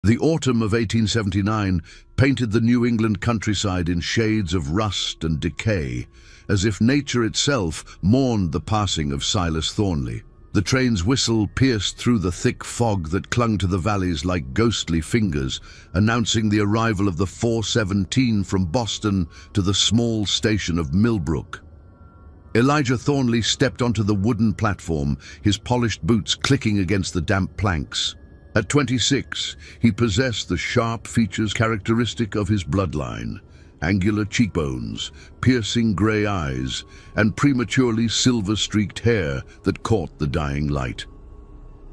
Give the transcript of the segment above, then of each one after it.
The autumn of 1879 painted the New England countryside in shades of rust and decay, as if nature itself mourned the passing of Silas Thornley. The train's whistle pierced through the thick fog that clung to the valleys like ghostly fingers, announcing the arrival of the 417 from Boston to the small station of Millbrook. Elijah Thornley stepped onto the wooden platform, his polished boots clicking against the damp planks. At 26, he possessed the sharp features characteristic of his bloodline: angular cheekbones, piercing grey eyes, and prematurely silver-streaked hair that caught the dying light.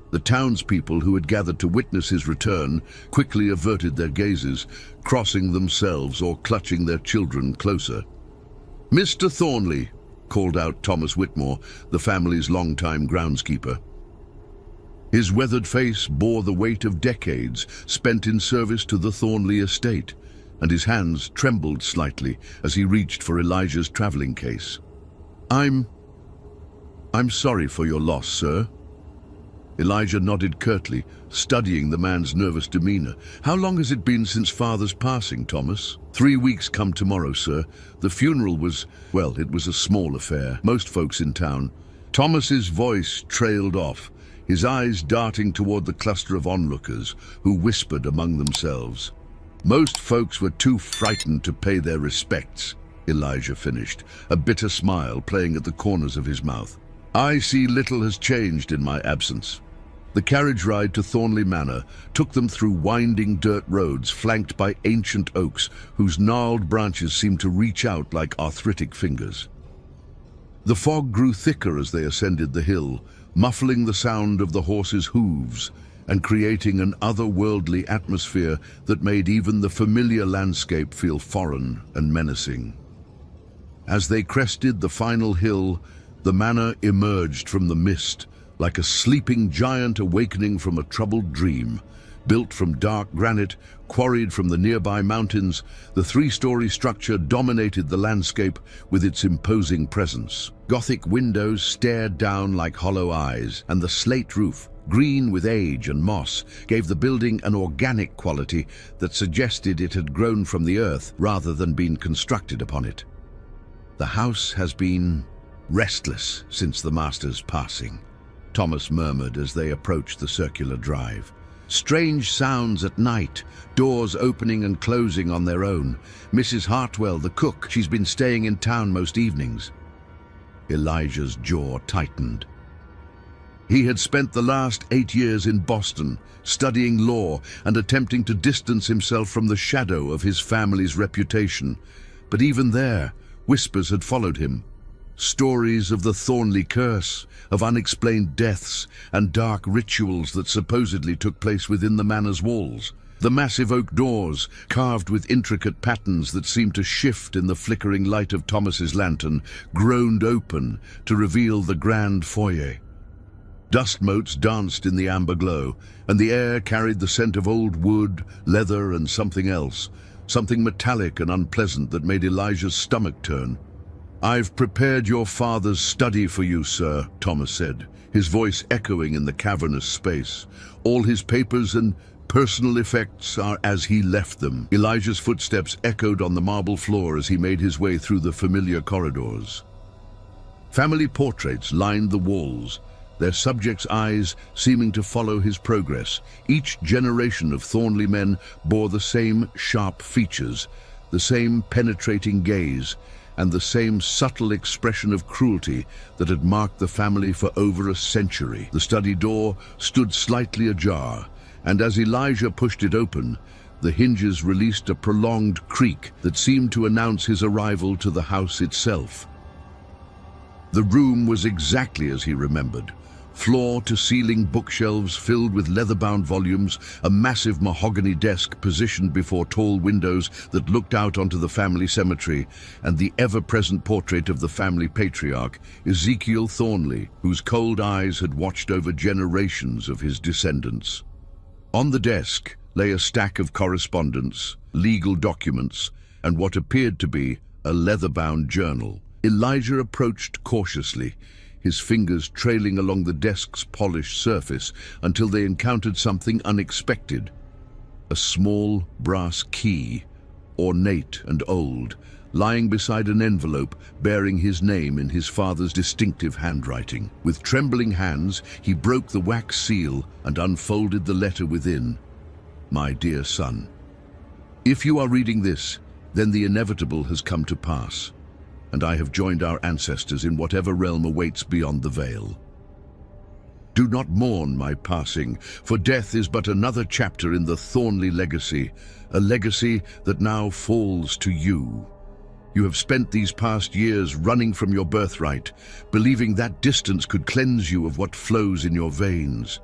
The townspeople who had gathered to witness his return quickly averted their gazes, crossing themselves or clutching their children closer. "Mr. Thornley," called out Thomas Whitmore, the family's longtime groundskeeper. His weathered face bore the weight of decades spent in service to the Thornley estate, and his hands trembled slightly as he reached for Elijah's traveling case. I'm sorry for your loss, sir." Elijah nodded curtly, studying the man's nervous demeanor. "How long has it been since Father's passing, Thomas?" 3 weeks come tomorrow, sir. The funeral was, well, it was a small affair. Most folks in town." Thomas's voice trailed off, his eyes darting toward the cluster of onlookers who whispered among themselves. "Most folks were too frightened to pay their respects," Elijah finished, a bitter smile playing at the corners of his mouth. "I see little has changed in my absence." The carriage ride to Thornley Manor took them through winding dirt roads flanked by ancient oaks whose gnarled branches seemed to reach out like arthritic fingers. The fog grew thicker as they ascended the hill, muffling the sound of the horses' hooves and creating an otherworldly atmosphere that made even the familiar landscape feel foreign and menacing. As they crested the final hill, the manor emerged from the mist, like a sleeping giant awakening from a troubled dream. Built from dark granite, quarried from the nearby mountains, the three-story structure dominated the landscape with its imposing presence. Gothic windows stared down like hollow eyes, and the slate roof, green with age and moss, gave the building an organic quality that suggested it had grown from the earth rather than been constructed upon it. "The house has been restless since the master's passing," Thomas murmured as they approached the circular drive. "Strange sounds at night, doors opening and closing on their own. Mrs. Hartwell, the cook, she's been staying in town most evenings." Elijah's jaw tightened. He had spent the last 8 years in Boston, studying law and attempting to distance himself from the shadow of his family's reputation. But even there, whispers had followed him. Stories of the Thornley curse, of unexplained deaths and dark rituals that supposedly took place within the manor's walls. The massive oak doors, carved with intricate patterns that seemed to shift in the flickering light of Thomas's lantern, groaned open to reveal the grand foyer. Dust motes danced in the amber glow, and the air carried the scent of old wood, leather, and something else, something metallic and unpleasant that made Elijah's stomach turn. "I've prepared your father's study for you, sir," Thomas said, his voice echoing in the cavernous space. "All his papers and personal effects are as he left them." Elijah's footsteps echoed on the marble floor as he made his way through the familiar corridors. Family portraits lined the walls, their subjects' eyes seeming to follow his progress. Each generation of Thornley men bore the same sharp features, the same penetrating gaze, and the same subtle expression of cruelty that had marked the family for over a century. The study door stood slightly ajar, and as Elijah pushed it open, the hinges released a prolonged creak that seemed to announce his arrival to the house itself. The room was exactly as he remembered. Floor-to-ceiling bookshelves filled with leather-bound volumes, a massive mahogany desk positioned before tall windows that looked out onto the family cemetery, and the ever-present portrait of the family patriarch, Ezekiel Thornley, whose cold eyes had watched over generations of his descendants. On the desk lay a stack of correspondence, legal documents, and what appeared to be a leather-bound journal. Elijah approached cautiously, his fingers trailing along the desk's polished surface until they encountered something unexpected. a small brass key, ornate and old, lying beside an envelope bearing his name in his father's distinctive handwriting. With trembling hands, he broke the wax seal and unfolded the letter within. My dear son, if you are reading this, then the inevitable has come to pass, and I have joined our ancestors in whatever realm awaits beyond the veil. Do not mourn my passing, for death is but another chapter in the Thornley legacy, a legacy that now falls to you. You have spent these past years running from your birthright, believing that distance could cleanse you of what flows in your veins.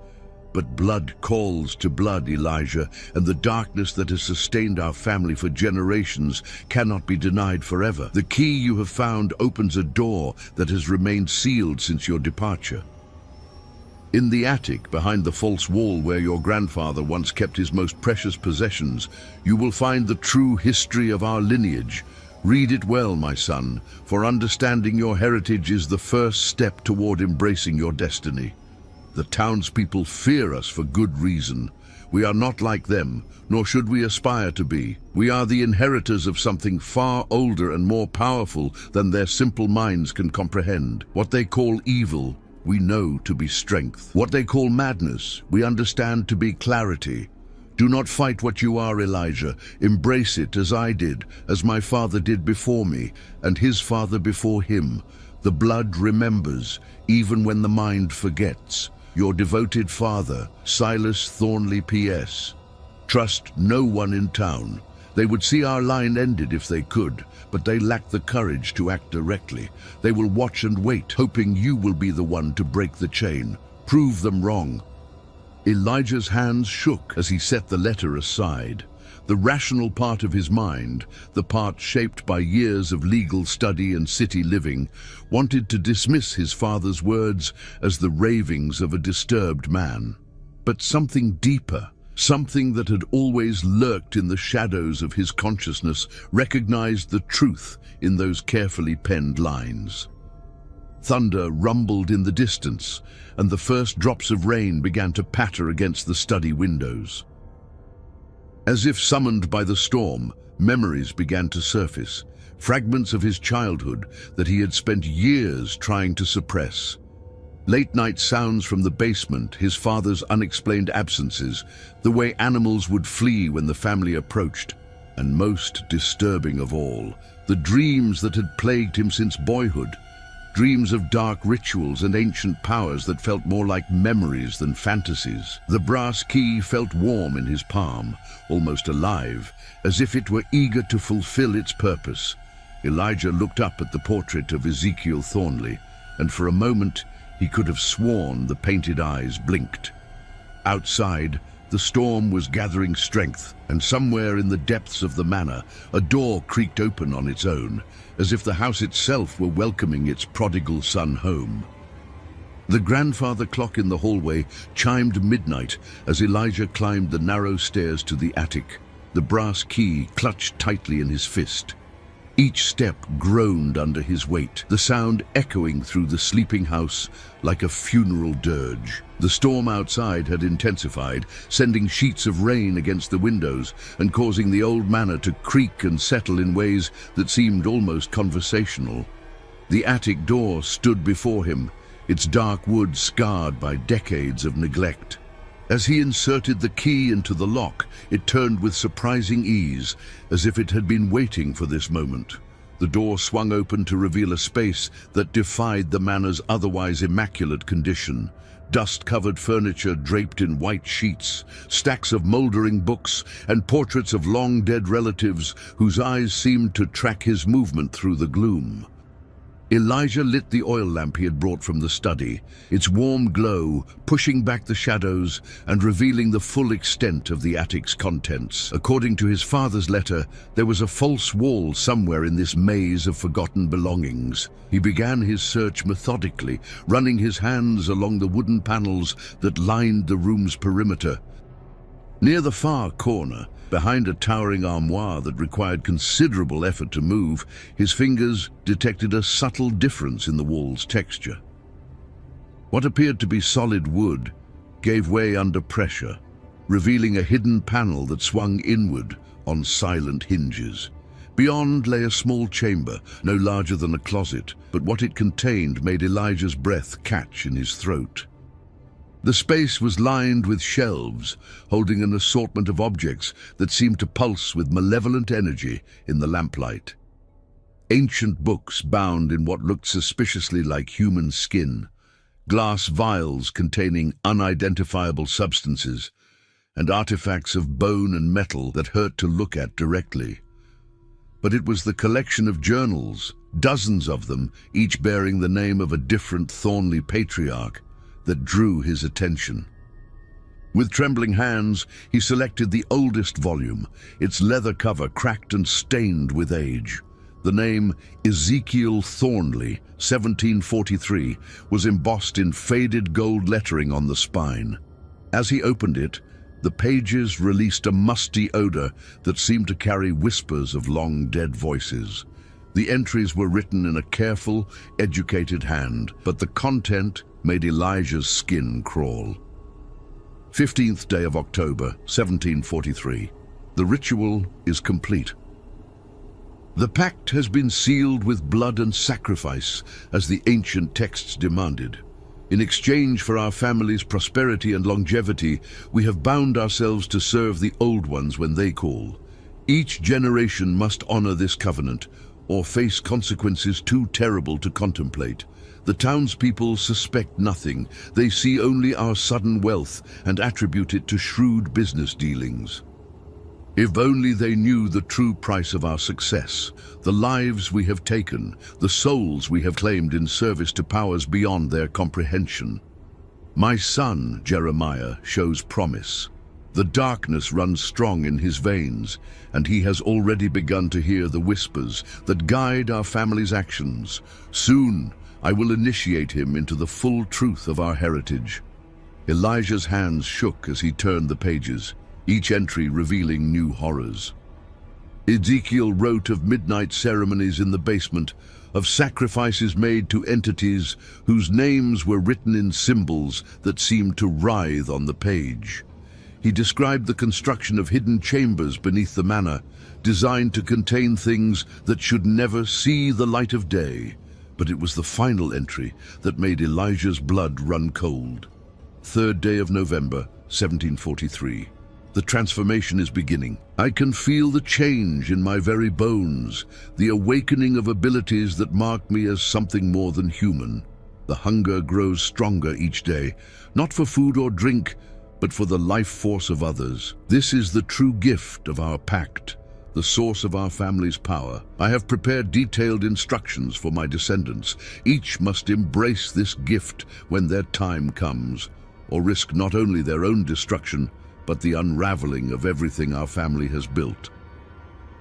But blood calls to blood, Elijah, and the darkness that has sustained our family for generations cannot be denied forever. The key you have found opens a door that has remained sealed since your departure. In the attic, behind the false wall where your grandfather once kept his most precious possessions, you will find the true history of our lineage. Read it well, my son, for understanding your heritage is the first step toward embracing your destiny. The townspeople fear us for good reason. We are not like them, nor should we aspire to be. We are the inheritors of something far older and more powerful than their simple minds can comprehend. What they call evil, we know to be strength. What they call madness, we understand to be clarity. Do not fight what you are, Elijah. Embrace it as I did, as my father did before me, and his father before him. The blood remembers, even when the mind forgets. Your devoted father, Silas Thornley P.S. Trust no one in town. They would see our line ended if they could, but they lack the courage to act directly. They will watch and wait, hoping you will be the one to break the chain. Prove them wrong. Elijah's hands shook as he set the letter aside. The rational part of his mind, the part shaped by years of legal study and city living, wanted to dismiss his father's words as the ravings of a disturbed man. But something deeper, something that had always lurked in the shadows of his consciousness, recognized the truth in those carefully penned lines. Thunder rumbled in the distance, and the first drops of rain began to patter against the study windows. As if summoned by the storm, memories began to surface, fragments of his childhood that he had spent years trying to suppress. Late-night sounds from the basement, his father's unexplained absences, the way animals would flee when the family approached, and most disturbing of all, the dreams that had plagued him since boyhood. Dreams of dark rituals and ancient powers that felt more like memories than fantasies. The brass key felt warm in his palm, almost alive, as if it were eager to fulfill its purpose. Elijah looked up at the portrait of Ezekiel Thornley, and for a moment he could have sworn the painted eyes blinked. Outside, the storm was gathering strength, and somewhere in the depths of the manor, a door creaked open on its own, as if the house itself were welcoming its prodigal son home. The grandfather clock in the hallway chimed midnight as Elijah climbed the narrow stairs to the attic, the brass key clutched tightly in his fist. Each step groaned under his weight, the sound echoing through the sleeping house like a funeral dirge. The storm outside had intensified, sending sheets of rain against the windows and causing the old manor to creak and settle in ways that seemed almost conversational. The attic door stood before him, its dark wood scarred by decades of neglect. As he inserted the key into the lock, it turned with surprising ease, as if it had been waiting for this moment. The door swung open to reveal a space that defied the manor's otherwise immaculate condition. Dust-covered furniture draped in white sheets, stacks of moldering books, and portraits of long-dead relatives whose eyes seemed to track his movement through the gloom. Elijah lit the oil lamp he had brought from the study, its warm glow pushing back the shadows and revealing the full extent of the attic's contents. According to his father's letter, there was a false wall somewhere in this maze of forgotten belongings. He began his search methodically, running his hands along the wooden panels that lined the room's perimeter. Near the far corner, behind a towering armoire that required considerable effort to move, his fingers detected a subtle difference in the wall's texture. What appeared to be solid wood gave way under pressure, revealing a hidden panel that swung inward on silent hinges. Beyond lay a small chamber, no larger than a closet, but what it contained made Elijah's breath catch in his throat. The space was lined with shelves, holding an assortment of objects that seemed to pulse with malevolent energy in the lamplight. Ancient books bound in what looked suspiciously like human skin, glass vials containing unidentifiable substances, and artifacts of bone and metal that hurt to look at directly. But it was the collection of journals, dozens of them, each bearing the name of a different Thornley patriarch, that drew his attention. With trembling hands, he selected the oldest volume, its leather cover cracked and stained with age. The name Ezekiel Thornley, 1743, was embossed in faded gold lettering on the spine. As he opened it, the pages released a musty odor that seemed to carry whispers of long-dead voices. The entries were written in a careful, educated hand, but the content made Elijah's skin crawl. 15th day of October, 1743. The ritual is complete. The pact has been sealed with blood and sacrifice, as the ancient texts demanded. In exchange for our family's prosperity and longevity, we have bound ourselves to serve the old ones when they call. Each generation must honor this covenant, or face consequences too terrible to contemplate. The townspeople suspect nothing. They see only our sudden wealth and attribute it to shrewd business dealings. If only they knew the true price of our success, the lives we have taken, the souls we have claimed in service to powers beyond their comprehension. My son, Jeremiah, shows promise. The darkness runs strong in his veins, and he has already begun to hear the whispers that guide our family's actions. Soon, I will initiate him into the full truth of our heritage. Elijah's hands shook as he turned the pages, each entry revealing new horrors. Ezekiel wrote of midnight ceremonies in the basement, of sacrifices made to entities whose names were written in symbols that seemed to writhe on the page. He described the construction of hidden chambers beneath the manor, designed to contain things that should never see the light of day. But it was the final entry that made Elijah's blood run cold. 3rd day of November, 1743. The transformation is beginning. I can feel the change in my very bones, the awakening of abilities that mark me as something more than human. The hunger grows stronger each day, not for food or drink, but for the life force of others. This is the true gift of our pact, the source of our family's power. I have prepared detailed instructions for my descendants. Each must embrace this gift when their time comes, or risk not only their own destruction, but the unraveling of everything our family has built.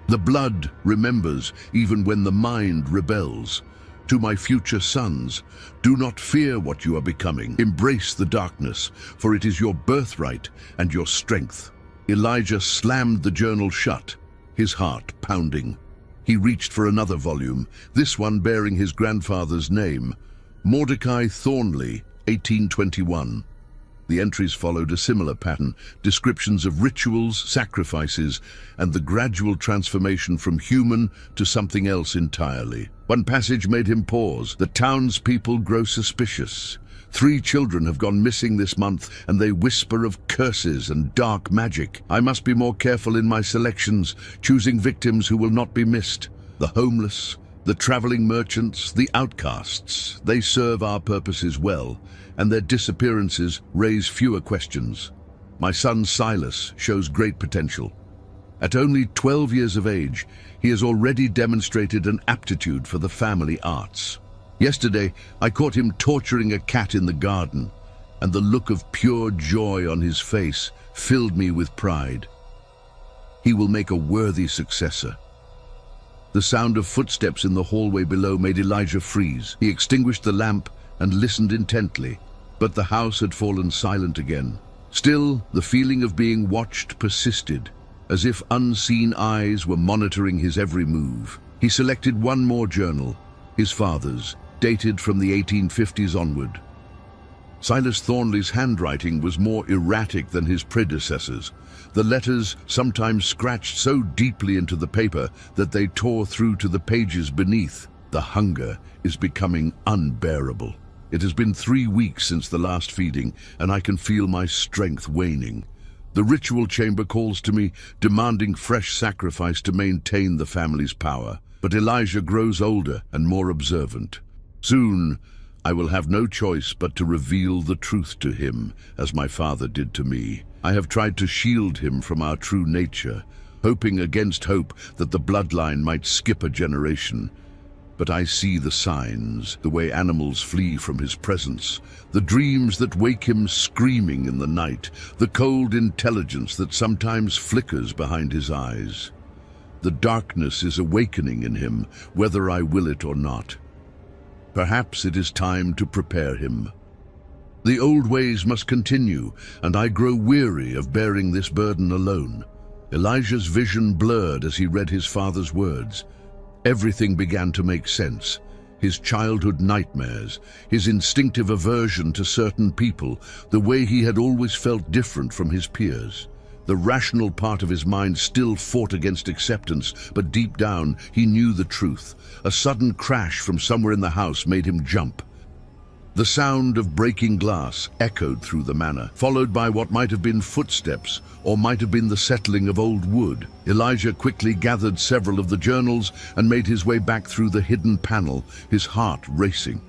The blood remembers even when the mind rebels. To my future sons, do not fear what you are becoming. Embrace the darkness, for it is your birthright and your strength. Elijah slammed the journal shut, his heart pounding. He reached for another volume, this one bearing his grandfather's name, Mordecai Thornley, 1821. The entries followed a similar pattern, descriptions of rituals, sacrifices, and the gradual transformation from human to something else entirely. One passage made him pause. The townspeople grow suspicious. 3 children have gone missing this month, and they whisper of curses and dark magic. I must be more careful in my selections, choosing victims who will not be missed. The homeless, the traveling merchants, the outcasts, they serve our purposes well, and their disappearances raise fewer questions. My son Silas shows great potential. At only 12 years of age, he has already demonstrated an aptitude for the family arts. Yesterday, I caught him torturing a cat in the garden, and the look of pure joy on his face filled me with pride. He will make a worthy successor. The sound of footsteps in the hallway below made Elijah freeze. He extinguished the lamp and listened intently, but the house had fallen silent again. Still, the feeling of being watched persisted, as if unseen eyes were monitoring his every move. He selected one more journal, his father's, dated from the 1850s onward. Silas Thornley's handwriting was more erratic than his predecessors. The letters sometimes scratched so deeply into the paper that they tore through to the pages beneath. The hunger is becoming unbearable. It has been 3 weeks since the last feeding, and I can feel my strength waning. The ritual chamber calls to me, demanding fresh sacrifice to maintain the family's power. But Elijah grows older and more observant. Soon, I will have no choice but to reveal the truth to him, as my father did to me. I have tried to shield him from our true nature, hoping against hope that the bloodline might skip a generation. But I see the signs, the way animals flee from his presence, the dreams that wake him screaming in the night, the cold intelligence that sometimes flickers behind his eyes. The darkness is awakening in him, whether I will it or not. Perhaps it is time to prepare him. The old ways must continue, and I grow weary of bearing this burden alone. Elijah's vision blurred as he read his father's words. Everything began to make sense. His childhood nightmares, his instinctive aversion to certain people, the way he had always felt different from his peers. The rational part of his mind still fought against acceptance, but deep down he knew the truth. A sudden crash from somewhere in the house made him jump. The sound of breaking glass echoed through the manor, followed by what might have been footsteps, or might have been the settling of old wood. Elijah quickly gathered several of the journals and made his way back through the hidden panel, his heart racing.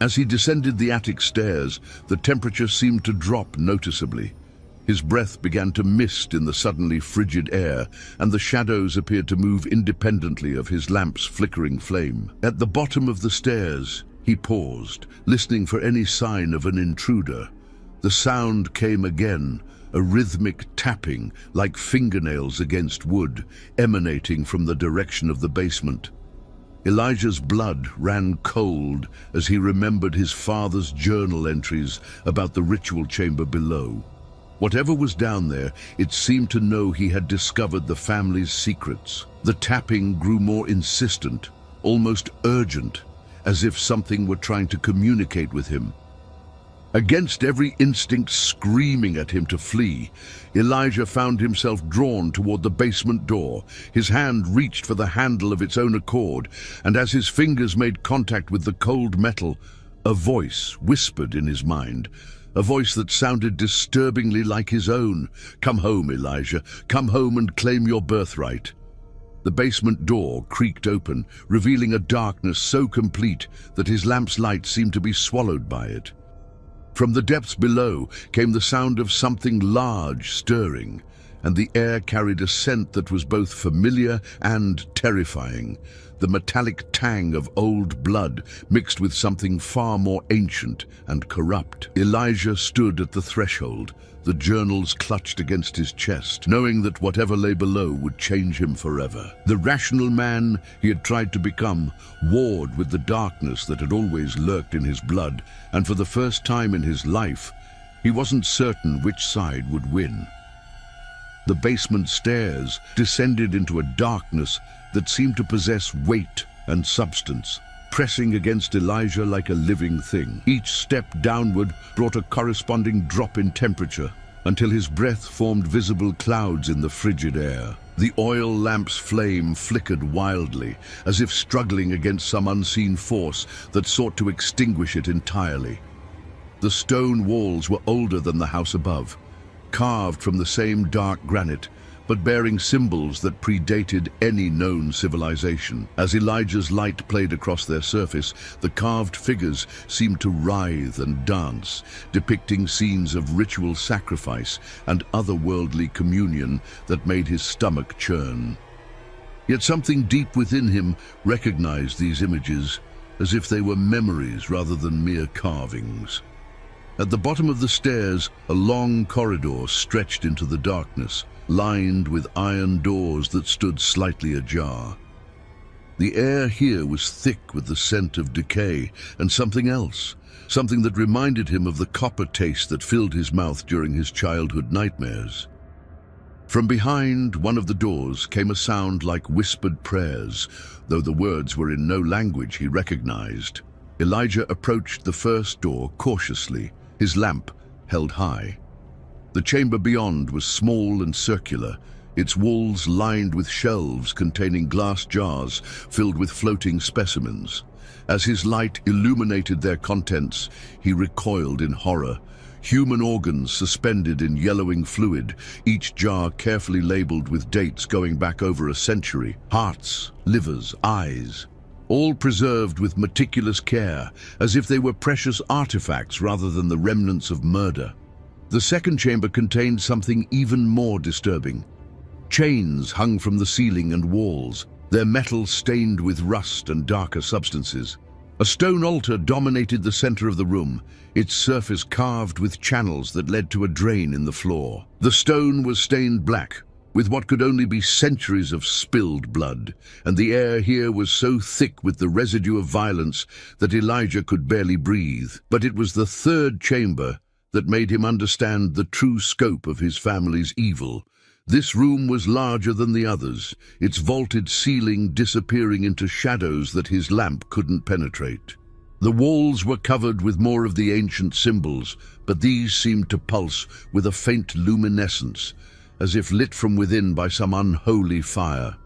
As he descended the attic stairs, the temperature seemed to drop noticeably. His breath began to mist in the suddenly frigid air, and the shadows appeared to move independently of his lamp's flickering flame. At the bottom of the stairs, he paused, listening for any sign of an intruder. The sound came again, a rhythmic tapping, like fingernails against wood, emanating from the direction of the basement. Elijah's blood ran cold as he remembered his father's journal entries about the ritual chamber below. Whatever was down there, it seemed to know he had discovered the family's secrets. The tapping grew more insistent, almost urgent, as if something were trying to communicate with him. Against every instinct screaming at him to flee, Elijah found himself drawn toward the basement door. His hand reached for the handle of its own accord, and as his fingers made contact with the cold metal, a voice whispered in his mind. A voice that sounded disturbingly like his own. "Come home, Elijah. Come home and claim your birthright." The basement door creaked open, revealing a darkness so complete that his lamp's light seemed to be swallowed by it. From the depths below came the sound of something large stirring, and the air carried a scent that was both familiar and terrifying. The metallic tang of old blood mixed with something far more ancient and corrupt. Elijah stood at the threshold, the journals clutched against his chest, knowing that whatever lay below would change him forever. The rational man he had tried to become warred with the darkness that had always lurked in his blood, and for the first time in his life, he wasn't certain which side would win. The basement stairs descended into a darkness that seemed to possess weight and substance, pressing against Elijah like a living thing. Each step downward brought a corresponding drop in temperature, until his breath formed visible clouds in the frigid air. The oil lamp's flame flickered wildly, as if struggling against some unseen force that sought to extinguish it entirely. The stone walls were older than the house above, carved from the same dark granite, but bearing symbols that predated any known civilization. As Elijah's light played across their surface, the carved figures seemed to writhe and dance, depicting scenes of ritual sacrifice and otherworldly communion that made his stomach churn. Yet something deep within him recognized these images, as if they were memories rather than mere carvings. At the bottom of the stairs, a long corridor stretched into the darkness, lined with iron doors that stood slightly ajar. The air here was thick with the scent of decay and something else, something that reminded him of the copper taste that filled his mouth during his childhood nightmares. From behind one of the doors came a sound like whispered prayers, though the words were in no language he recognized. Elijah approached the first door cautiously, his lamp held high. The chamber beyond was small and circular, its walls lined with shelves containing glass jars filled with floating specimens. As his light illuminated their contents, he recoiled in horror. Human organs suspended in yellowing fluid, each jar carefully labeled with dates going back over a century. Hearts, livers, eyes, all preserved with meticulous care, as if they were precious artifacts rather than the remnants of murder. The second chamber contained something even more disturbing. Chains hung from the ceiling and walls, their metal stained with rust and darker substances. A stone altar dominated the center of the room, its surface carved with channels that led to a drain in the floor. The stone was stained black, with what could only be centuries of spilled blood, and the air here was so thick with the residue of violence that Elijah could barely breathe. But it was the third chamber that made him understand the true scope of his family's evil. This room was larger than the others, its vaulted ceiling disappearing into shadows that his lamp couldn't penetrate. The walls were covered with more of the ancient symbols, but these seemed to pulse with a faint luminescence, as if lit from within by some unholy fire.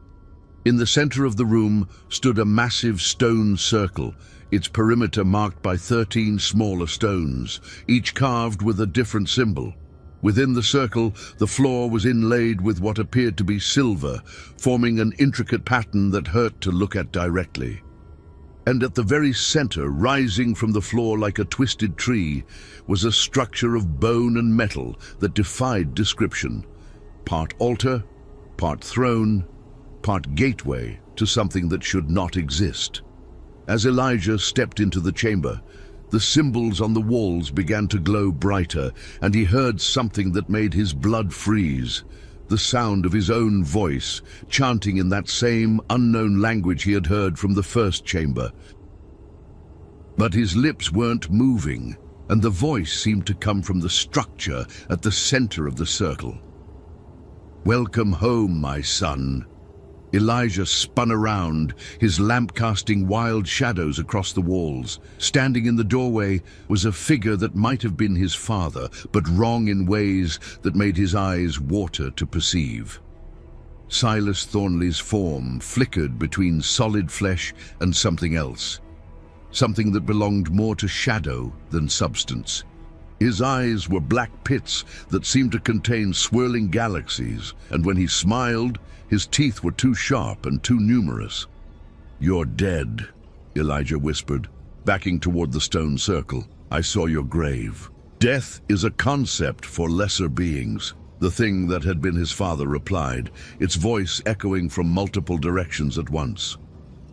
In the center of the room stood a massive stone circle, its perimeter marked by 13 smaller stones, each carved with a different symbol. Within the circle, the floor was inlaid with what appeared to be silver, forming an intricate pattern that hurt to look at directly. And at the very center, rising from the floor like a twisted tree, was a structure of bone and metal that defied description. Part altar, part throne, part gateway to something that should not exist. As Elijah stepped into the chamber, the symbols on the walls began to glow brighter, and he heard something that made his blood freeze. The sound of his own voice, chanting in that same unknown language he had heard from the first chamber. But his lips weren't moving, and the voice seemed to come from the structure at the center of the circle. "Welcome home, my son." Elijah spun around, his lamp casting wild shadows across the walls. Standing in the doorway was a figure that might have been his father, but wrong in ways that made his eyes water to perceive. Silas Thornley's form flickered between solid flesh and something else, something that belonged more to shadow than substance. His eyes were black pits that seemed to contain swirling galaxies, and when he smiled, his teeth were too sharp and too numerous. "You're dead," Elijah whispered, backing toward the stone circle. "I saw your grave." "Death is a concept for lesser beings," the thing that had been his father replied, its voice echoing from multiple directions at once.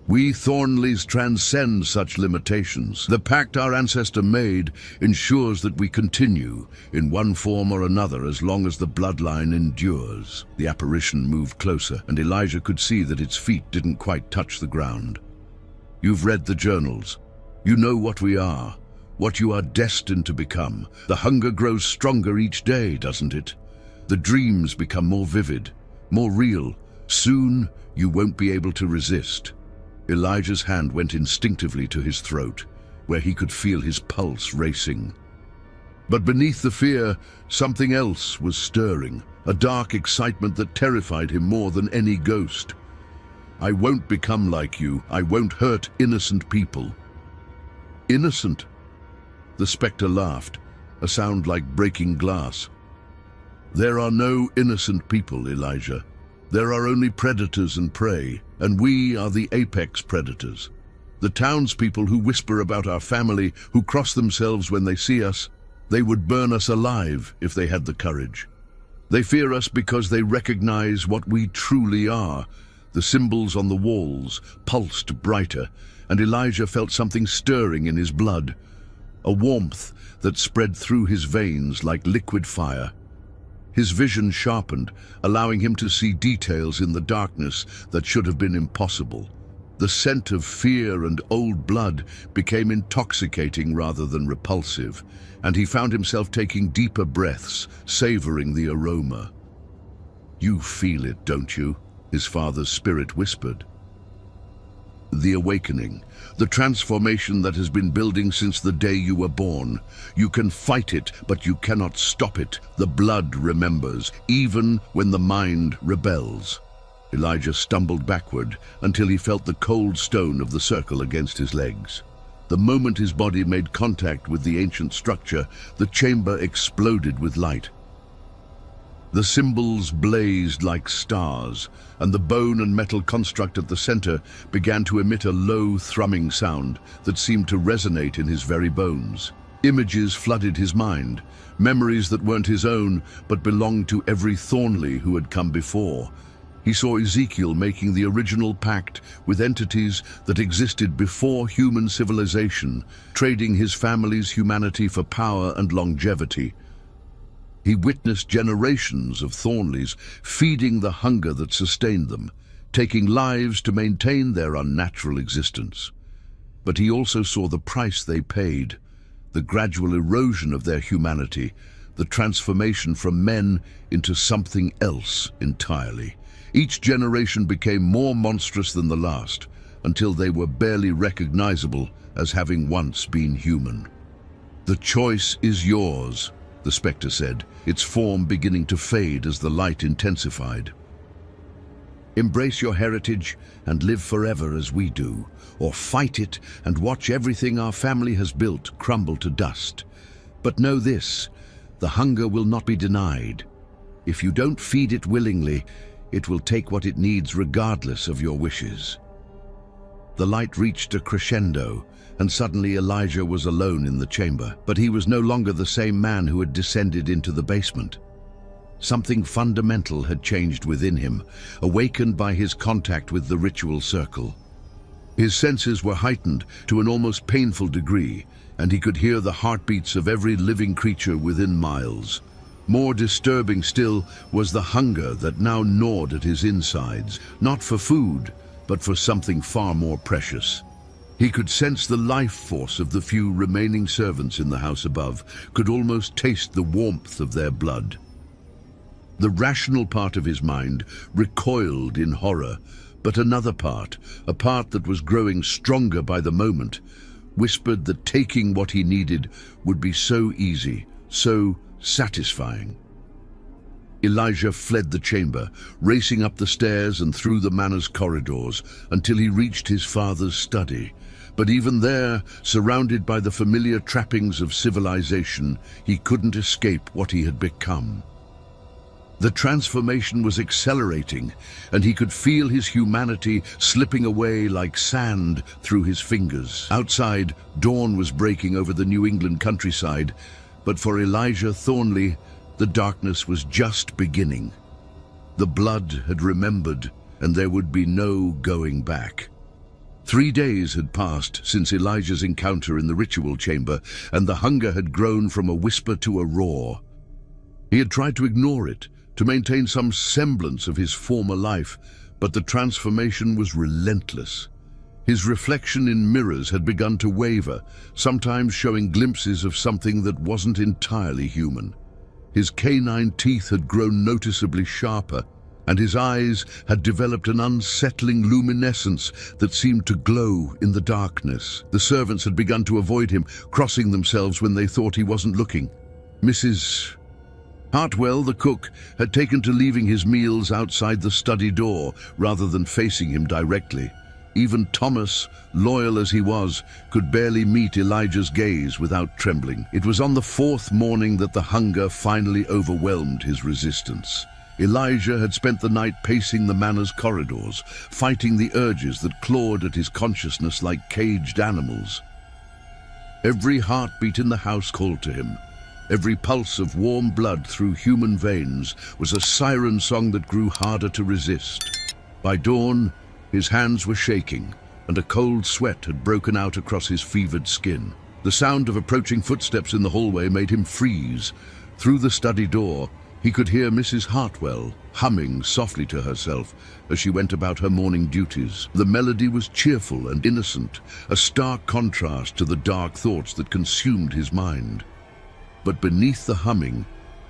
"We Thornleys transcend such limitations. The pact our ancestor made ensures that we continue, in one form or another, as long as the bloodline endures." The apparition moved closer, and Elijah could see that its feet didn't quite touch the ground. "You've read the journals. You know what we are, what you are destined to become. The hunger grows stronger each day, doesn't it? The dreams become more vivid, more real. Soon, you won't be able to resist." Elijah's hand went instinctively to his throat, where he could feel his pulse racing. But beneath the fear, something else was stirring, a dark excitement that terrified him more than any ghost. "I won't become like you. I won't hurt innocent people." "Innocent?" The spectre laughed, a sound like breaking glass. "There are no innocent people, Elijah. There are only predators and prey, and we are the apex predators. The townspeople who whisper about our family, who cross themselves when they see us, they would burn us alive if they had the courage. They fear us because they recognize what we truly are." The symbols on the walls pulsed brighter, and Elijah felt something stirring in his blood, a warmth that spread through his veins like liquid fire. His vision sharpened, allowing him to see details in the darkness that should have been impossible. The scent of fear and old blood became intoxicating rather than repulsive, and he found himself taking deeper breaths, savoring the aroma. "You feel it, don't you?" his father's spirit whispered. The awakening, the transformation that has been building since the day you were born. You can fight it, but you cannot stop it. The blood remembers, even when the mind rebels. Elijah stumbled backward until he felt the cold stone of the circle against his legs. The moment his body made contact with the ancient structure, the chamber exploded with light. The symbols blazed like stars, and the bone and metal construct at the center began to emit a low, thrumming sound that seemed to resonate in his very bones. Images flooded his mind, memories that weren't his own, but belonged to every Thornley who had come before. He saw Ezekiel making the original pact with entities that existed before human civilization, trading his family's humanity for power and longevity. He witnessed generations of Thornleys feeding the hunger that sustained them, taking lives to maintain their unnatural existence. But he also saw the price they paid, the gradual erosion of their humanity, the transformation from men into something else entirely. Each generation became more monstrous than the last, until they were barely recognizable as having once been human. "The choice is yours," the spectre said, its form beginning to fade as the light intensified. "Embrace your heritage and live forever as we do, or fight it and watch everything our family has built crumble to dust. But know this, the hunger will not be denied. If you don't feed it willingly, it will take what it needs regardless of your wishes." The light reached a crescendo, and suddenly Elijah was alone in the chamber. But he was no longer the same man who had descended into the basement. Something fundamental had changed within him, awakened by his contact with the ritual circle. His senses were heightened to an almost painful degree, and he could hear the heartbeats of every living creature within miles. More disturbing still was the hunger that now gnawed at his insides, not for food, but for something far more precious. He could sense the life force of the few remaining servants in the house above, could almost taste the warmth of their blood. The rational part of his mind recoiled in horror, but another part, a part that was growing stronger by the moment, whispered that taking what he needed would be so easy, so satisfying. Elijah fled the chamber, racing up the stairs and through the manor's corridors until he reached his father's study. But even there, surrounded by the familiar trappings of civilization, he couldn't escape what he had become. The transformation was accelerating, and he could feel his humanity slipping away like sand through his fingers. Outside, dawn was breaking over the New England countryside, but for Elijah Thornley, the darkness was just beginning. The blood had remembered, and there would be no going back. 3 days had passed since Elijah's encounter in the ritual chamber, and the hunger had grown from a whisper to a roar. He had tried to ignore it, to maintain some semblance of his former life, but the transformation was relentless. His reflection in mirrors had begun to waver, sometimes showing glimpses of something that wasn't entirely human. His canine teeth had grown noticeably sharper, and his eyes had developed an unsettling luminescence that seemed to glow in the darkness. The servants had begun to avoid him, crossing themselves when they thought he wasn't looking. Mrs. Hartwell, the cook, had taken to leaving his meals outside the study door rather than facing him directly. Even Thomas, loyal as he was, could barely meet Elijah's gaze without trembling. It was on the 4th morning that the hunger finally overwhelmed his resistance. Elijah had spent the night pacing the manor's corridors, fighting the urges that clawed at his consciousness like caged animals. Every heartbeat in the house called to him. Every pulse of warm blood through human veins was a siren song that grew harder to resist. By dawn, his hands were shaking, and a cold sweat had broken out across his fevered skin. The sound of approaching footsteps in the hallway made him freeze. Through the study door, he could hear Mrs. Hartwell humming softly to herself as she went about her morning duties. The melody was cheerful and innocent, a stark contrast to the dark thoughts that consumed his mind. But beneath the humming,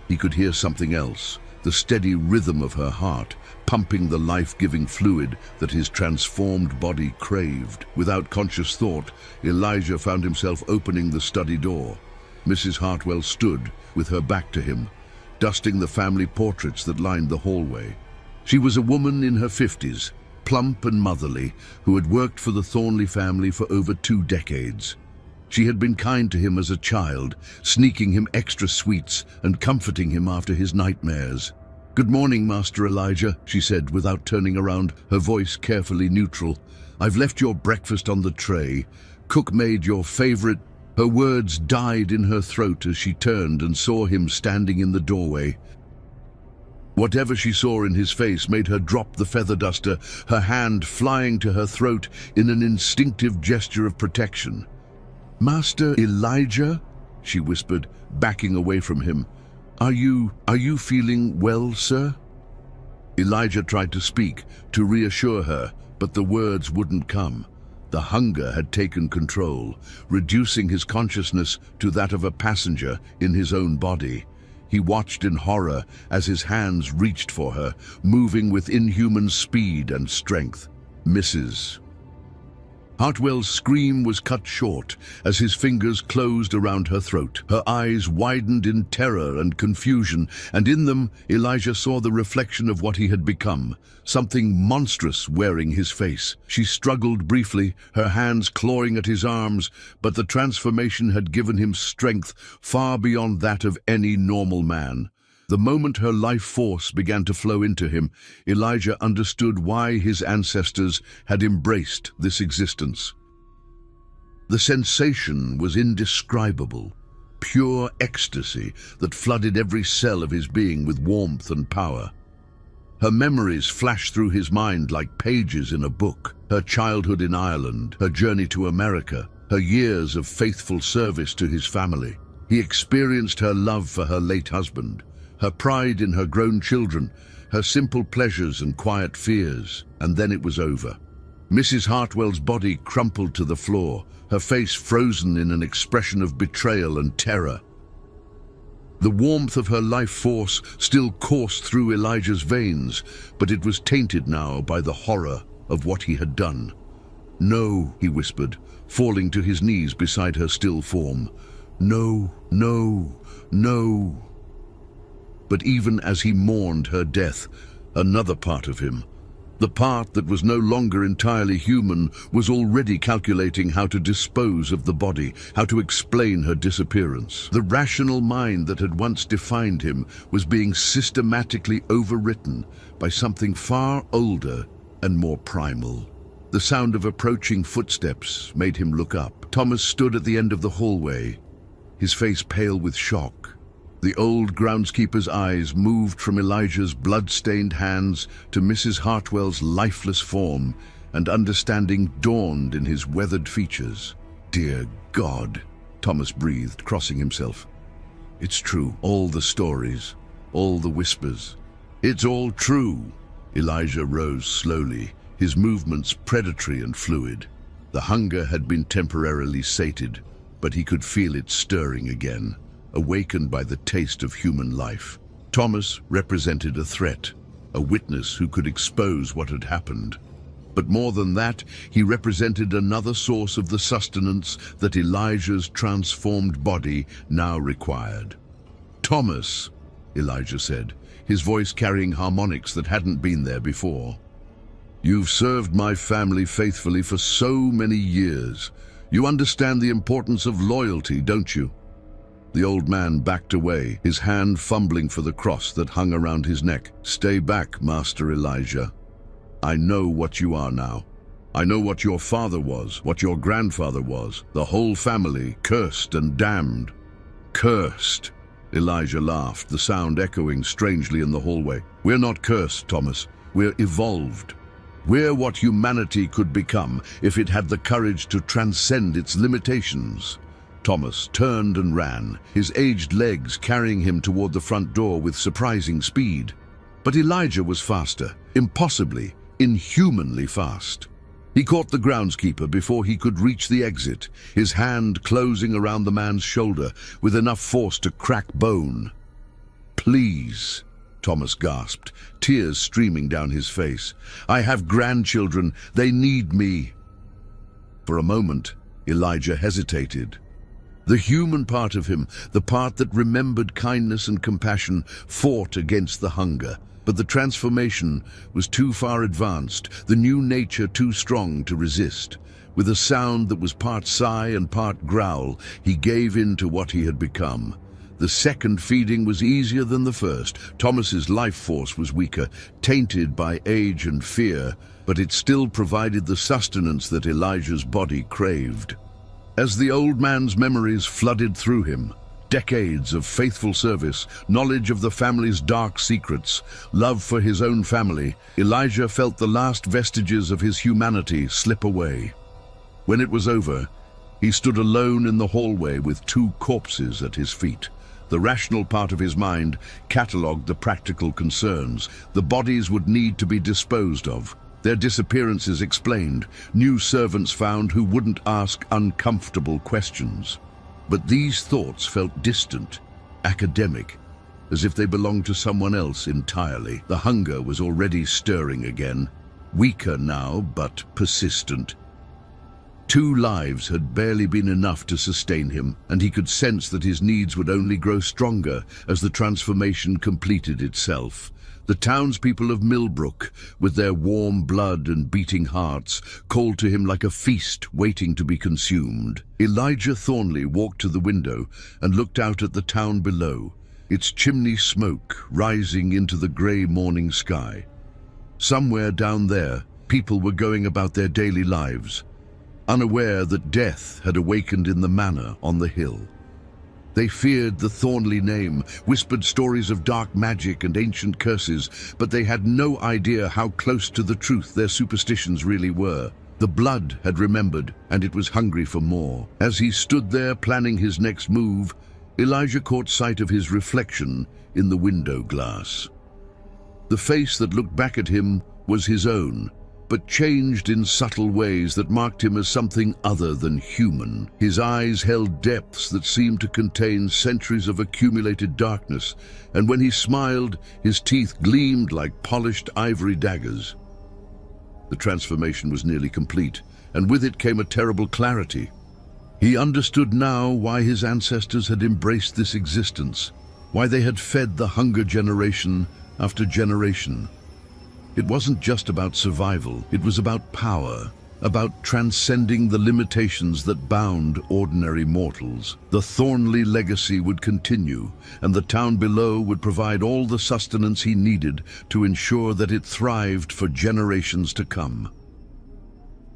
he could hear something else, the steady rhythm of her heart, pumping the life-giving fluid that his transformed body craved. Without conscious thought, Elijah found himself opening the study door. Mrs. Hartwell stood, with her back to him, dusting the family portraits that lined the hallway. She was a woman in her 50s, plump and motherly, who had worked for the Thornley family for over 2 decades. She had been kind to him as a child, sneaking him extra sweets and comforting him after his nightmares. "Good morning, Master Elijah," she said without turning around, her voice carefully neutral. "I've left your breakfast on the tray. Cook made your favorite—" Her words died in her throat as she turned and saw him standing in the doorway. Whatever she saw in his face made her drop the feather duster, her hand flying to her throat in an instinctive gesture of protection. "Master Elijah?" she whispered, backing away from him. Are you feeling well, sir?" Elijah tried to speak, to reassure her, but the words wouldn't come. The hunger had taken control, reducing his consciousness to that of a passenger in his own body. He watched in horror as his hands reached for her, moving with inhuman speed and strength. Misses. Hartwell's scream was cut short as his fingers closed around her throat. Her eyes widened in terror and confusion, and in them Elijah saw the reflection of what he had become, something monstrous wearing his face. She struggled briefly, her hands clawing at his arms, but the transformation had given him strength far beyond that of any normal man. The moment her life force began to flow into him, Elijah understood why his ancestors had embraced this existence. The sensation was indescribable, pure ecstasy that flooded every cell of his being with warmth and power. Her memories flashed through his mind like pages in a book. Her childhood in Ireland, her journey to America, her years of faithful service to his family. He experienced her love for her late husband, her pride in her grown children, her simple pleasures and quiet fears, and then it was over. Mrs. Hartwell's body crumpled to the floor, her face frozen in an expression of betrayal and terror. The warmth of her life force still coursed through Elijah's veins, but it was tainted now by the horror of what he had done. "No," he whispered, falling to his knees beside her still form. "No, no, no." But even as he mourned her death, another part of him, the part that was no longer entirely human, was already calculating how to dispose of the body, how to explain her disappearance. The rational mind that had once defined him was being systematically overwritten by something far older and more primal. The sound of approaching footsteps made him look up. Thomas stood at the end of the hallway, his face pale with shock. The old groundskeeper's eyes moved from Elijah's blood-stained hands to Mrs. Hartwell's lifeless form, and understanding dawned in his weathered features. "Dear God," Thomas breathed, crossing himself. "It's true, all the stories, all the whispers. It's all true." Elijah rose slowly, his movements predatory and fluid. The hunger had been temporarily sated, but he could feel it stirring again, awakened by the taste of human life. Thomas represented a threat, a witness who could expose what had happened. But more than that, he represented another source of the sustenance that Elijah's transformed body now required. "Thomas," Elijah said, his voice carrying harmonics that hadn't been there before. "You've served my family faithfully for so many years. You understand the importance of loyalty, don't you?" The old man backed away, his hand fumbling for the cross that hung around his neck. "Stay back, Master Elijah. I know what you are now. I know what your father was, what your grandfather was. The whole family, cursed and damned." "Cursed?" Elijah laughed, the sound echoing strangely in the hallway. "We're not cursed, Thomas. We're evolved. We're what humanity could become if it had the courage to transcend its limitations." Thomas turned and ran, his aged legs carrying him toward the front door with surprising speed. But Elijah was faster, impossibly, inhumanly fast. He caught the groundskeeper before he could reach the exit, his hand closing around the man's shoulder with enough force to crack bone. "Please," Thomas gasped, tears streaming down his face. "I have grandchildren. They need me." For a moment, Elijah hesitated. The human part of him, the part that remembered kindness and compassion, fought against the hunger. But the transformation was too far advanced, the new nature too strong to resist. With a sound that was part sigh and part growl, he gave in to what he had become. The second feeding was easier than the first. Thomas's life force was weaker, tainted by age and fear, but it still provided the sustenance that Elijah's body craved. As the old man's memories flooded through him, decades of faithful service, knowledge of the family's dark secrets, love for his own family, Elijah felt the last vestiges of his humanity slip away. When it was over, he stood alone in the hallway with two corpses at his feet. The rational part of his mind catalogued the practical concerns. The bodies would need to be disposed of, their disappearances explained, new servants found who wouldn't ask uncomfortable questions. But these thoughts felt distant, academic, as if they belonged to someone else entirely. The hunger was already stirring again, weaker now, but persistent. 2 lives had barely been enough to sustain him, and he could sense that his needs would only grow stronger as the transformation completed itself. The townspeople of Millbrook, with their warm blood and beating hearts, called to him like a feast waiting to be consumed. Elijah Thornley walked to the window and looked out at the town below, its chimney smoke rising into the grey morning sky. Somewhere down there, people were going about their daily lives, unaware that death had awakened in the manor on the hill. They feared the Thornley name, whispered stories of dark magic and ancient curses, but they had no idea how close to the truth their superstitions really were. The blood had remembered, and it was hungry for more. As he stood there planning his next move, Elijah caught sight of his reflection in the window glass. The face that looked back at him was his own, but changed in subtle ways that marked him as something other than human. His eyes held depths that seemed to contain centuries of accumulated darkness, and when he smiled, his teeth gleamed like polished ivory daggers. The transformation was nearly complete, and with it came a terrible clarity. He understood now why his ancestors had embraced this existence, why they had fed the hunger generation after generation. It wasn't just about survival, it was about power, about transcending the limitations that bound ordinary mortals. The Thornley legacy would continue, and the town below would provide all the sustenance he needed to ensure that it thrived for generations to come.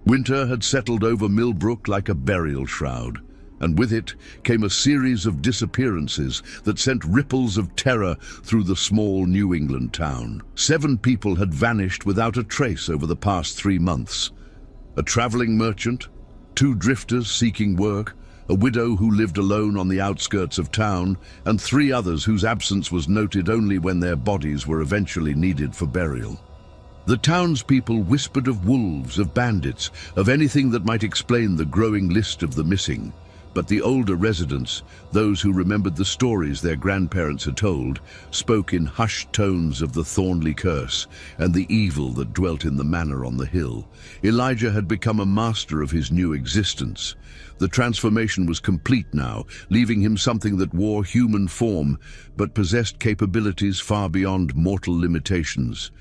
Winter had settled over Millbrook like a burial shroud, and with it came a series of disappearances that sent ripples of terror through the small New England town. 7 people had vanished without a trace over the past 3 months. A traveling merchant, 2 drifters seeking work, a widow who lived alone on the outskirts of town, and 3 others whose absence was noted only when their bodies were eventually needed for burial. The townspeople whispered of wolves, of bandits, of anything that might explain the growing list of the missing. But the older residents, those who remembered the stories their grandparents had told, spoke in hushed tones of the Thornley curse and the evil that dwelt in the manor on the hill. Elijah had become a master of his new existence. The transformation was complete now, leaving him something that wore human form, but possessed capabilities far beyond mortal limitations.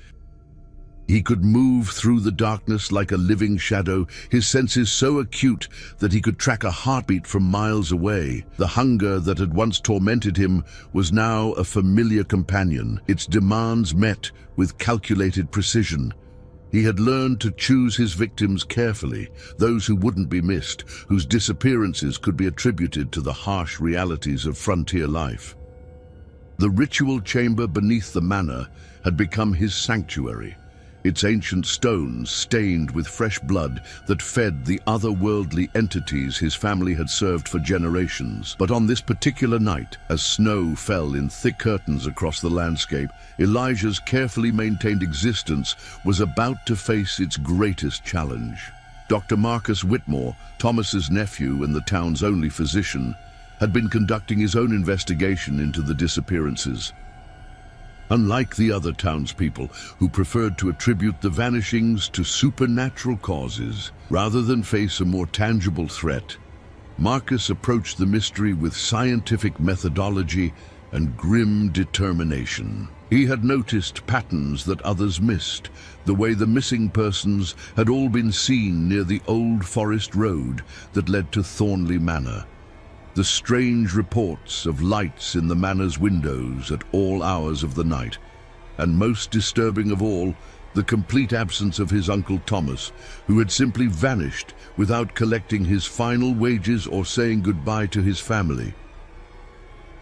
He could move through the darkness like a living shadow, his senses so acute that he could track a heartbeat from miles away. The hunger that had once tormented him was now a familiar companion, its demands met with calculated precision. He had learned to choose his victims carefully, those who wouldn't be missed, whose disappearances could be attributed to the harsh realities of frontier life. The ritual chamber beneath the manor had become his sanctuary, its ancient stones stained with fresh blood that fed the otherworldly entities his family had served for generations. But on this particular night, as snow fell in thick curtains across the landscape, Elijah's carefully maintained existence was about to face its greatest challenge. Dr. Marcus Whitmore, Thomas's nephew and the town's only physician, had been conducting his own investigation into the disappearances. Unlike the other townspeople who preferred to attribute the vanishings to supernatural causes rather than face a more tangible threat, Marcus approached the mystery with scientific methodology and grim determination. He had noticed patterns that others missed, the way the missing persons had all been seen near the old forest road that led to Thornley Manor. The strange reports of lights in the manor's windows at all hours of the night, and most disturbing of all, the complete absence of his Uncle Thomas, who had simply vanished without collecting his final wages or saying goodbye to his family.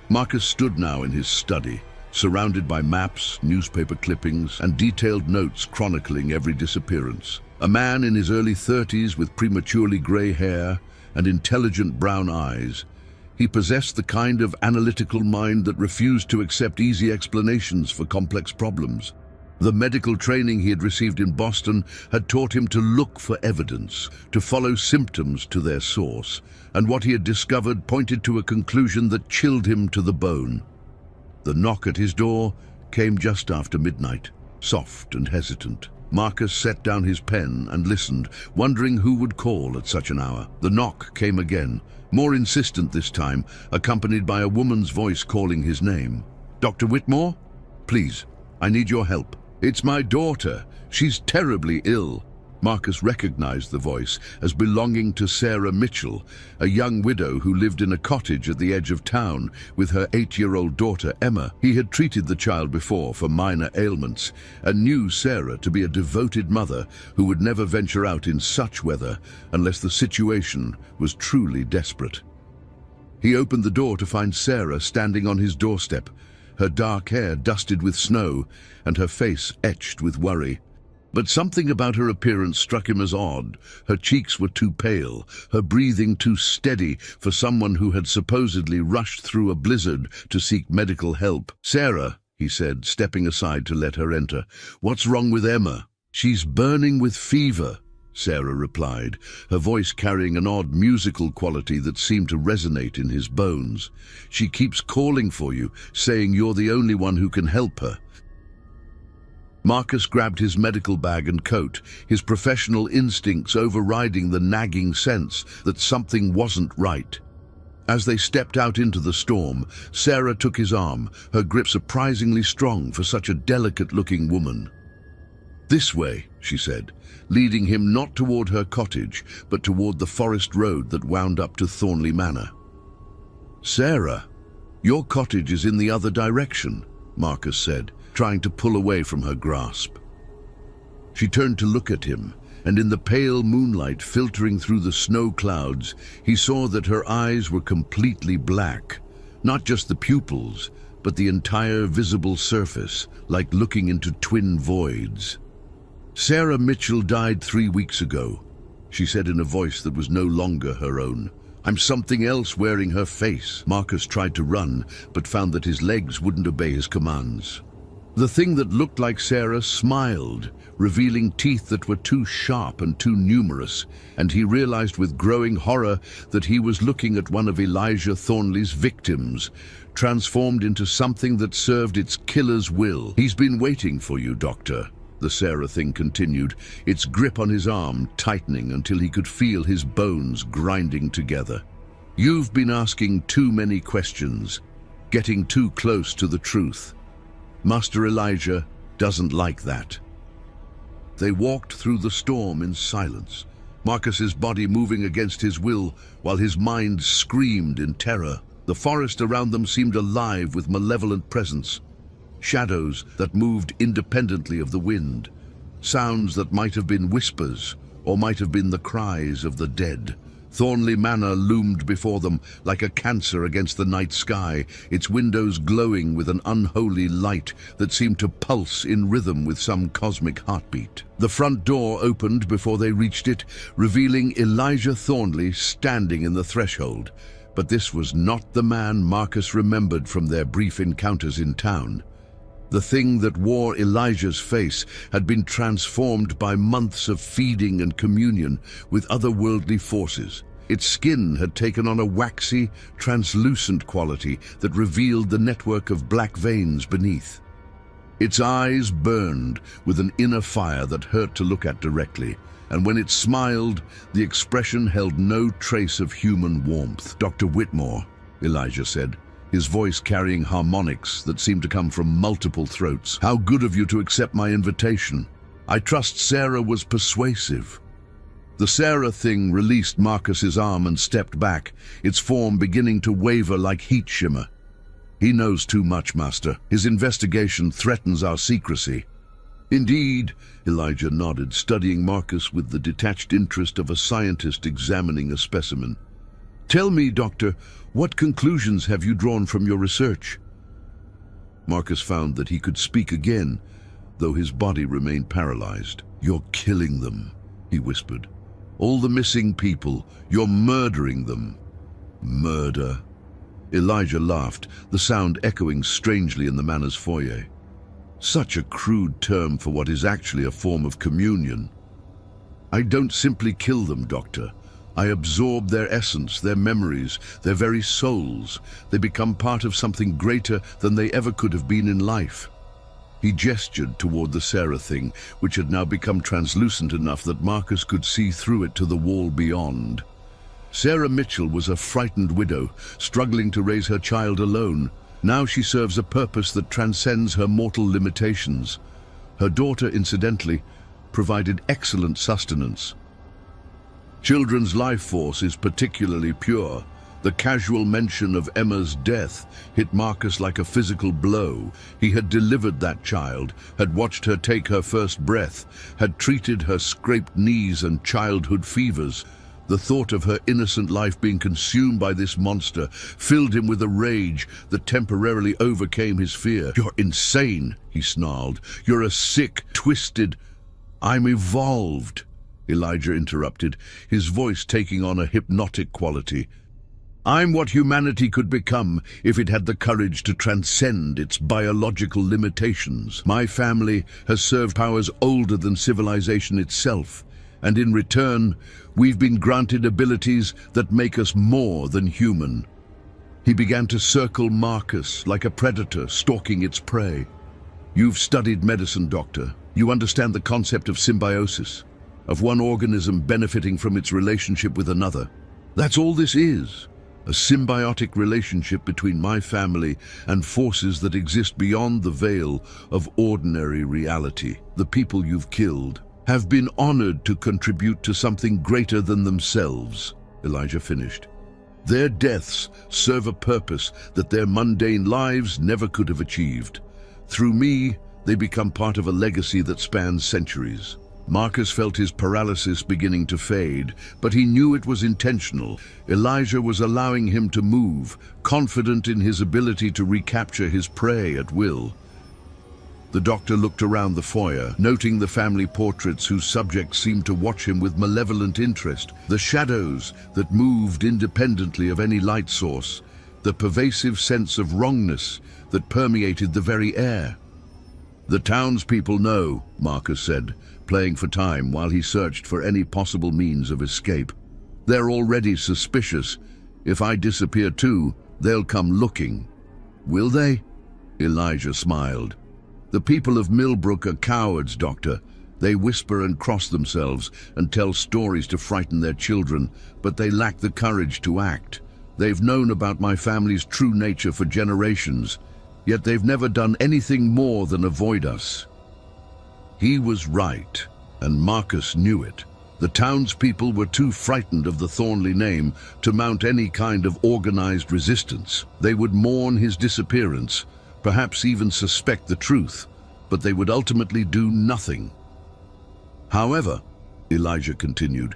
Marcus stood now in his study, surrounded by maps, newspaper clippings, and detailed notes chronicling every disappearance. A man in his early 30s with prematurely grey hair and intelligent brown eyes, he possessed the kind of analytical mind that refused to accept easy explanations for complex problems. The medical training he had received in Boston had taught him to look for evidence, to follow symptoms to their source, and what he had discovered pointed to a conclusion that chilled him to the bone. The knock at his door came just after midnight, soft and hesitant. Marcus set down his pen and listened, wondering who would call at such an hour. The knock came again, more insistent this time, accompanied by a woman's voice calling his name. "Dr. Whitmore? Please, I need your help. It's my daughter. She's terribly ill." Marcus recognized the voice as belonging to Sarah Mitchell, a young widow who lived in a cottage at the edge of town with her 8-year-old daughter Emma. He had treated the child before for minor ailments and knew Sarah to be a devoted mother who would never venture out in such weather unless the situation was truly desperate. He opened the door to find Sarah standing on his doorstep, her dark hair dusted with snow and her face etched with worry. But something about her appearance struck him as odd. Her cheeks were too pale, her breathing too steady for someone who had supposedly rushed through a blizzard to seek medical help. "Sarah," he said, stepping aside to let her enter, "what's wrong with Emma?" "She's burning with fever," Sarah replied, her voice carrying an odd musical quality that seemed to resonate in his bones. "She keeps calling for you, saying you're the only one who can help her." Marcus grabbed his medical bag and coat, his professional instincts overriding the nagging sense that something wasn't right. As they stepped out into the storm, Sarah took his arm, her grip surprisingly strong for such a delicate-looking woman. "This way," she said, leading him not toward her cottage, but toward the forest road that wound up to Thornley Manor. "Sarah, your cottage is in the other direction," Marcus said, trying to pull away from her grasp. She turned to look at him, and in the pale moonlight filtering through the snow clouds, he saw that her eyes were completely black, not just the pupils, but the entire visible surface, like looking into twin voids. "Sarah Mitchell died 3 weeks ago," she said in a voice that was no longer her own. "I'm something else wearing her face." Marcus tried to run, but found that his legs wouldn't obey his commands. The thing that looked like Sarah smiled, revealing teeth that were too sharp and too numerous, and he realized with growing horror that he was looking at one of Elijah Thornley's victims, transformed into something that served its killer's will. "He's been waiting for you, Doctor," the Sarah thing continued, its grip on his arm tightening until he could feel his bones grinding together. "You've been asking too many questions, getting too close to the truth. Master Elijah doesn't like that." They walked through the storm in silence, Marcus's body moving against his will while his mind screamed in terror. The forest around them seemed alive with malevolent presence, shadows that moved independently of the wind, sounds that might have been whispers or might have been the cries of the dead. Thornley Manor loomed before them like a cancer against the night sky, its windows glowing with an unholy light that seemed to pulse in rhythm with some cosmic heartbeat. The front door opened before they reached it, revealing Elijah Thornley standing in the threshold. But this was not the man Marcus remembered from their brief encounters in town. The thing that wore Elijah's face had been transformed by months of feeding and communion with otherworldly forces. Its skin had taken on a waxy, translucent quality that revealed the network of black veins beneath. Its eyes burned with an inner fire that hurt to look at directly, and when it smiled, the expression held no trace of human warmth. "Dr. Whitmore," Elijah said, his voice carrying harmonics that seemed to come from multiple throats. "How good of you to accept my invitation. I trust Sarah was persuasive." The Sarah thing released Marcus's arm and stepped back, its form beginning to waver like heat shimmer. "He knows too much, Master. His investigation threatens our secrecy." "Indeed," Elijah nodded, studying Marcus with the detached interest of a scientist examining a specimen. "Tell me, Doctor, what conclusions have you drawn from your research?" Marcus found that he could speak again, though his body remained paralyzed. "You're killing them," he whispered. "All the missing people, you're murdering them." "Murder?" Elijah laughed, the sound echoing strangely in the manor's foyer. "Such a crude term for what is actually a form of communion." "I don't simply kill them, Doctor. I absorb their essence, their memories, their very souls. They become part of something greater than they ever could have been in life." He gestured toward the Sarah thing, which had now become translucent enough that Marcus could see through it to the wall beyond. Sarah Mitchell was a frightened widow, struggling to raise her child alone. Now she serves a purpose that transcends her mortal limitations. Her daughter, incidentally, provided excellent sustenance. Children's life force is particularly pure. The casual mention of Emma's death hit Marcus like a physical blow. He had delivered that child, had watched her take her first breath, had treated her scraped knees and childhood fevers. The thought of her innocent life being consumed by this monster filled him with a rage that temporarily overcame his fear. "You're insane," he snarled. "You're a sick, twisted—" "I'm evolved," Elijah interrupted, his voice taking on a hypnotic quality. "I'm what humanity could become if it had the courage to transcend its biological limitations. My family has served powers older than civilization itself, and in return, we've been granted abilities that make us more than human." He began to circle Marcus like a predator stalking its prey. "You've studied medicine, Doctor. You understand the concept of symbiosis, of one organism benefiting from its relationship with another. That's all this is. A symbiotic relationship between my family and forces that exist beyond the veil of ordinary reality. The people you've killed have been honored to contribute to something greater than themselves," Elijah finished. "Their deaths serve a purpose that their mundane lives never could have achieved. Through me, they become part of a legacy that spans centuries." Marcus felt his paralysis beginning to fade, but he knew it was intentional. Elijah was allowing him to move, confident in his ability to recapture his prey at will. The doctor looked around the foyer, noting the family portraits whose subjects seemed to watch him with malevolent interest, the shadows that moved independently of any light source, the pervasive sense of wrongness that permeated the very air. "The townspeople know," Marcus said, playing for time while he searched for any possible means of escape. "They're already suspicious. If I disappear too, they'll come looking." "Will they?" Elijah smiled. "The people of Millbrook are cowards, Doctor. They whisper and cross themselves and tell stories to frighten their children, but they lack the courage to act. They've known about my family's true nature for generations, yet they've never done anything more than avoid us." He was right, and Marcus knew it. The townspeople were too frightened of the Thornley name to mount any kind of organized resistance. They would mourn his disappearance, perhaps even suspect the truth, but they would ultimately do nothing. "However," Elijah continued,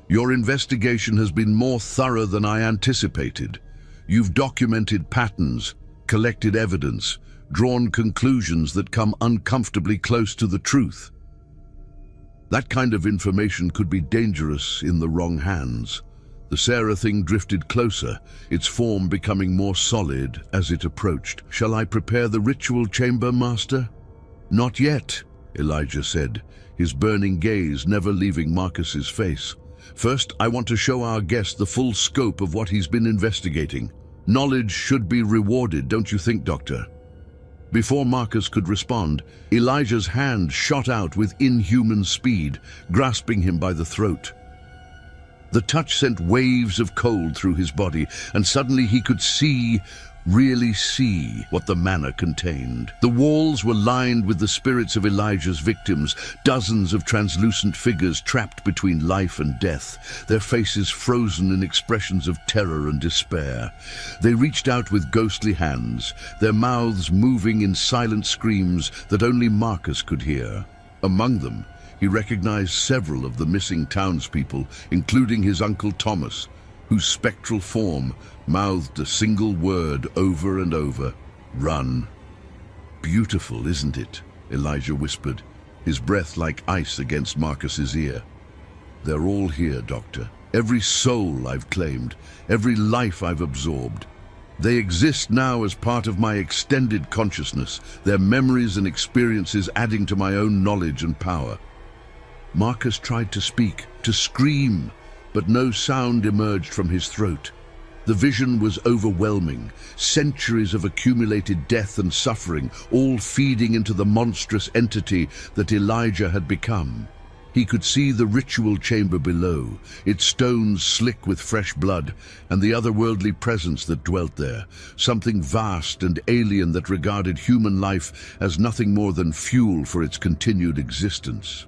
"your investigation has been more thorough than I anticipated. You've documented patterns, collected evidence, drawn conclusions that come uncomfortably close to the truth. That kind of information could be dangerous in the wrong hands." The Sarah thing drifted closer, its form becoming more solid as it approached. "Shall I prepare the ritual chamber, Master?" "Not yet," Elijah said, his burning gaze never leaving Marcus's face. "First, I want to show our guest the full scope of what he's been investigating. Knowledge should be rewarded, don't you think, Doctor?" Before Marcus could respond, Elijah's hand shot out with inhuman speed, grasping him by the throat. The touch sent waves of cold through his body, and suddenly he could really see what the manor contained. The walls were lined with the spirits of Elijah's victims, dozens of translucent figures trapped between life and death, their faces frozen in expressions of terror and despair. They reached out with ghostly hands, their mouths moving in silent screams that only Marcus could hear. Among them, he recognized several of the missing townspeople, including his uncle Thomas, whose spectral form mouthed a single word over and over: "Run." "Beautiful, isn't it?" Elijah whispered, his breath like ice against Marcus's ear. "They're all here, Doctor. Every soul I've claimed, every life I've absorbed. They exist now as part of my extended consciousness, their memories and experiences adding to my own knowledge and power." Marcus tried to speak, to scream, but no sound emerged from his throat. The vision was overwhelming, centuries of accumulated death and suffering, all feeding into the monstrous entity that Elijah had become. He could see the ritual chamber below, its stones slick with fresh blood, and the otherworldly presence that dwelt there, something vast and alien that regarded human life as nothing more than fuel for its continued existence.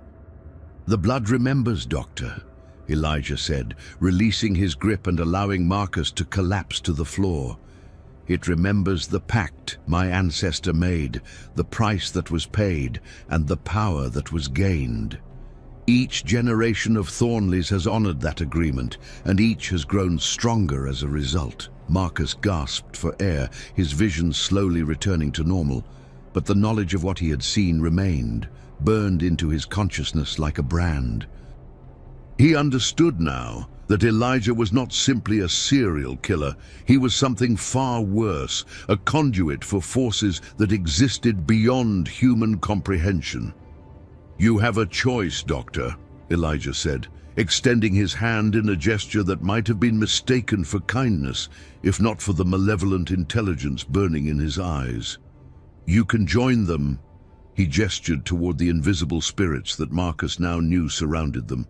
"The blood remembers, Doctor," Elijah said, releasing his grip and allowing Marcus to collapse to the floor. "It remembers the pact my ancestor made, the price that was paid, and the power that was gained. Each generation of Thornleys has honored that agreement, and each has grown stronger as a result." Marcus gasped for air, his vision slowly returning to normal, but the knowledge of what he had seen remained, burned into his consciousness like a brand. He understood now that Elijah was not simply a serial killer. He was something far worse, a conduit for forces that existed beyond human comprehension. "You have a choice, Doctor," Elijah said, extending his hand in a gesture that might have been mistaken for kindness, if not for the malevolent intelligence burning in his eyes. "You can join them." He gestured toward the invisible spirits that Marcus now knew surrounded them.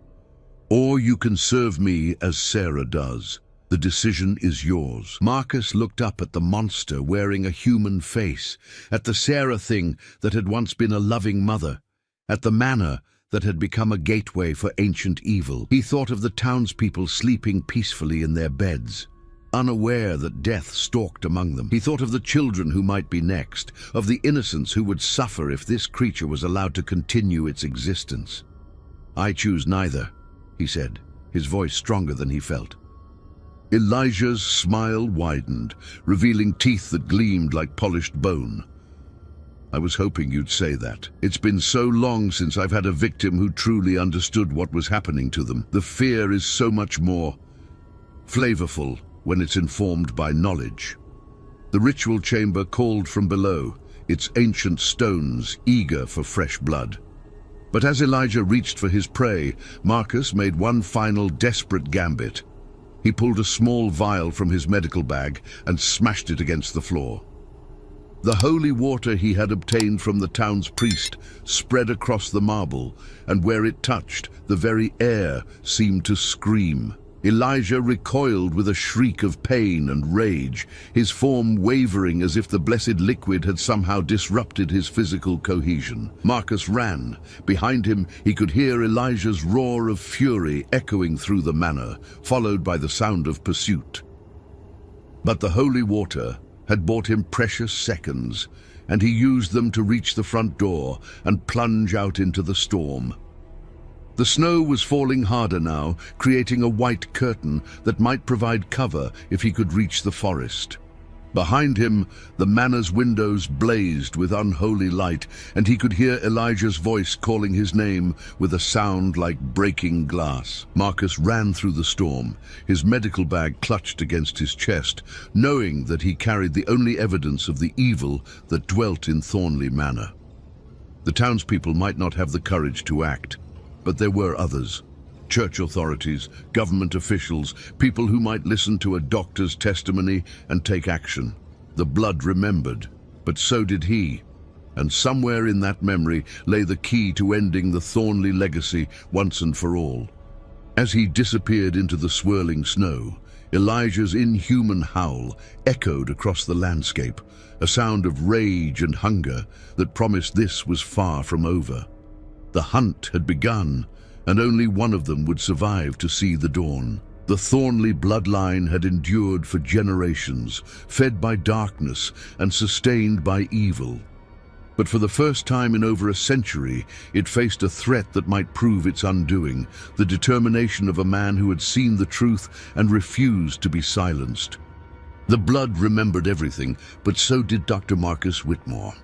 "Or you can serve me as Sarah does. The decision is yours." Marcus looked up at the monster wearing a human face, at the Sarah thing that had once been a loving mother, at the manor that had become a gateway for ancient evil. He thought of the townspeople sleeping peacefully in their beds, unaware that death stalked among them. He thought of the children who might be next, of the innocents who would suffer if this creature was allowed to continue its existence. "I choose neither," he said, his voice stronger than he felt. Elijah's smile widened, revealing teeth that gleamed like polished bone. "I was hoping you'd say that. It's been so long since I've had a victim who truly understood what was happening to them. The fear is so much more flavorful when it's informed by knowledge." The ritual chamber called from below, its ancient stones eager for fresh blood. But as Elijah reached for his prey, Marcus made one final desperate gambit. He pulled a small vial from his medical bag and smashed it against the floor. The holy water he had obtained from the town's priest spread across the marble, and where it touched, the very air seemed to scream. Elijah recoiled with a shriek of pain and rage, his form wavering as if the blessed liquid had somehow disrupted his physical cohesion. Marcus ran. Behind him, he could hear Elijah's roar of fury echoing through the manor, followed by the sound of pursuit. But the holy water had bought him precious seconds, and he used them to reach the front door and plunge out into the storm. The snow was falling harder now, creating a white curtain that might provide cover if he could reach the forest. Behind him, the manor's windows blazed with unholy light, and he could hear Elijah's voice calling his name with a sound like breaking glass. Marcus ran through the storm, his medical bag clutched against his chest, knowing that he carried the only evidence of the evil that dwelt in Thornley Manor. The townspeople might not have the courage to act, but there were others. Church authorities, government officials, people who might listen to a doctor's testimony and take action. The blood remembered. but so did he. And somewhere in that memory lay the key to ending the Thornley legacy once and for all. As he disappeared into the swirling snow, Elijah's inhuman howl echoed across the landscape, a sound of rage and hunger that promised this was far from over. The hunt had begun, and only one of them would survive to see the dawn. The Thornley bloodline had endured for generations, fed by darkness and sustained by evil. But for the first time in over a century, it faced a threat that might prove its undoing, the determination of a man who had seen the truth and refused to be silenced. The blood remembered everything, but so did Dr. Marcus Whitmore.